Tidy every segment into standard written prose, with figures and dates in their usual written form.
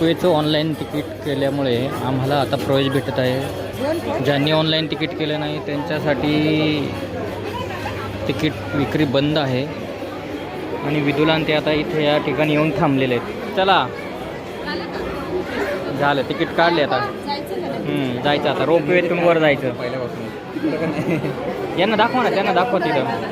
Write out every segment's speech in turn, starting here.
रोपवेचं online ticket केल्यामुळे आम्हाला आता प्रवेश भेटत आहे. ज्यांनी ऑनलाईन तिकीट केलं नाही त्यांच्यासाठी तिकीट विक्री बंद आहे. आणि विदुला ते आता इथे या ठिकाणी येऊन थांबलेले आहेत. चला झालं, तिकीट काढले आता. जायचं आता रोपवेतून वर जायचं पहिल्यापासून. यांना दाखवा ना, त्यांना दाखवा तिथं.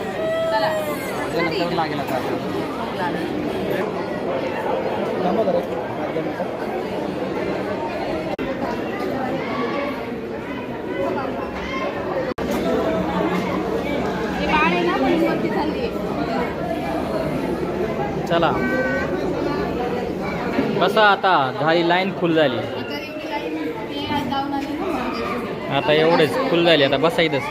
चला बसा, आता झाली लाईन फुल झाली. आता एवढेच फुल झाली, आता बसा इथंच.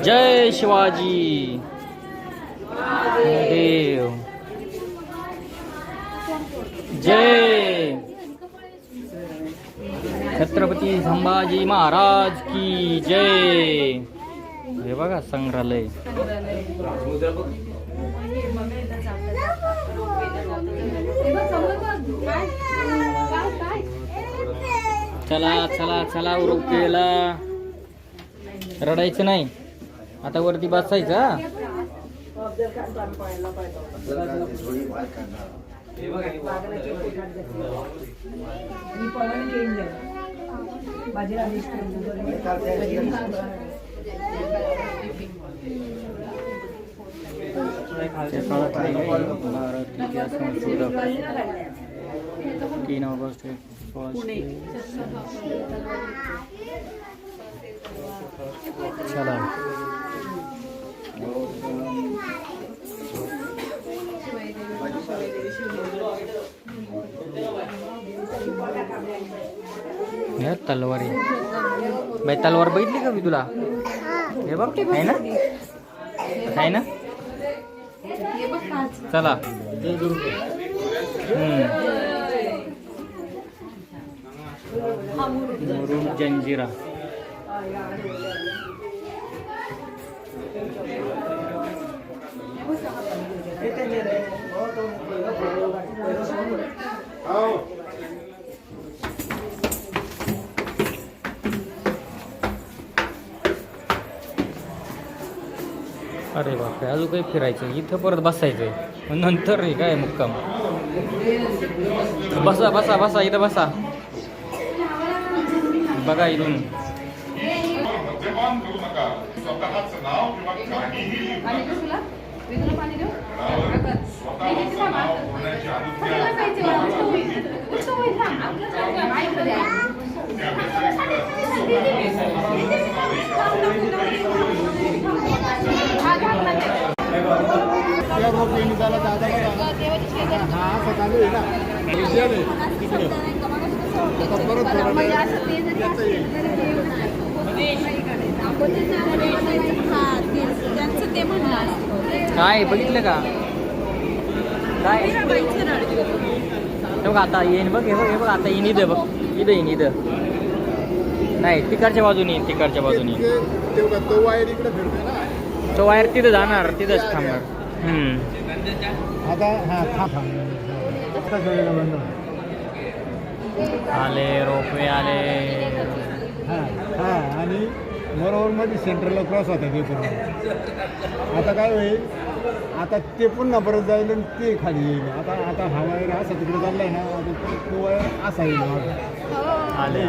जय शिवाजी देव, जय छत्रपती संभाजी महाराज की जय. हे बघा संग्रहालय. चला चला चला, रोपवेला रडायचं नाही, आता वरती बसायचं. तीन ऑगस्ट चला तलवारी. बाई तलवार बघितली का मी तुला? हे बघ आहे ना, आहे ना. चला मुरुम जंजिरा. अरे बापरे, अजून काही फिरायचं, इथं परत बसायचं नंतर रे काय मुक्काम. बसा बसा बसा, इथं बसा. बघा इथून काय बघितलं का? काय बघ आता येईन, बघ हे बघ, हे बघ आता येईन इथं, बघ इथं येईन, इथं नाही तिकडच्या बाजूने येईन, तिकडच्या बाजूने. तो वायर तिथं जाणार, तिथंच थांबणार. आले रोपवे आले. आणि बरोबर मध्ये सेंटरला क्रॉस होता ते पूर्ण. आता काय होईल, आता ते पुन्हा परत जाईल आणि ते खाली येईल. आता आता हा वायर असा तिकडे चाललाय ना, आता तो वायर असा येईल. आले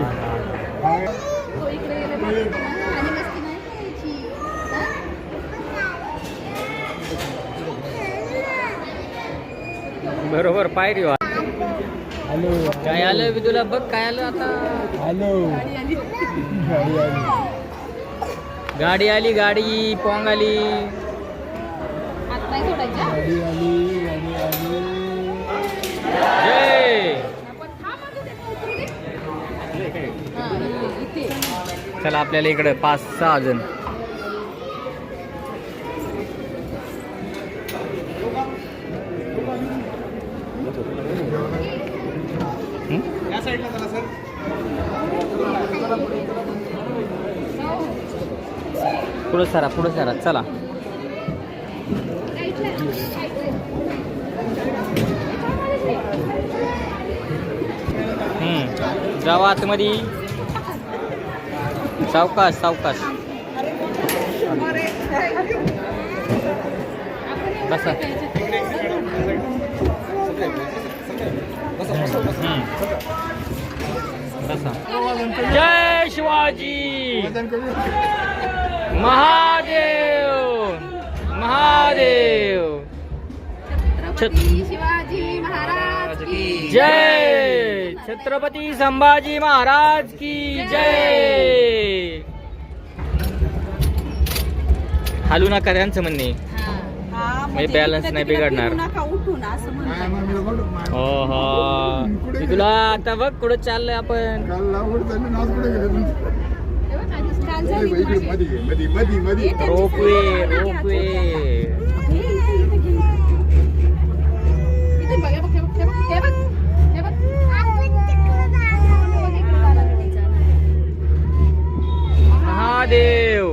बरोबर पायरी. हॅलो काय आलं मी तुला, बघ काय आलं आता. हॅलो गाडी आली, गाडी पोंग आली. गाडी आली, गाडी आली. जय. चला आपल्याला इकडे 5-6 जण. या साईडला चला सर. पुढे सरा चला. जावा आतमध्ये. सावकाश सावकाश बसा. बसा. जय शिवाजी महादेव महादेव. छत्रपती शिवाजी महाराज की जय. छत्रपती संभाजी महाराज की जय. हालू नका त्यांचं म्हणणे. बॅलन्स नाही बिघडणार. हो हो मी तुला आता बघ कुठं चाललंय आपण. Ropeway ropeway. महादेव.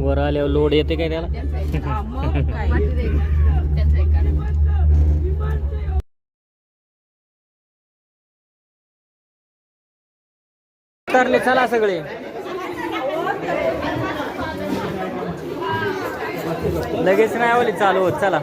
वर आल्यावर लोड येते काय त्याला. उतरले चला सगळे. लगेच नाही आवली चालू होत चला.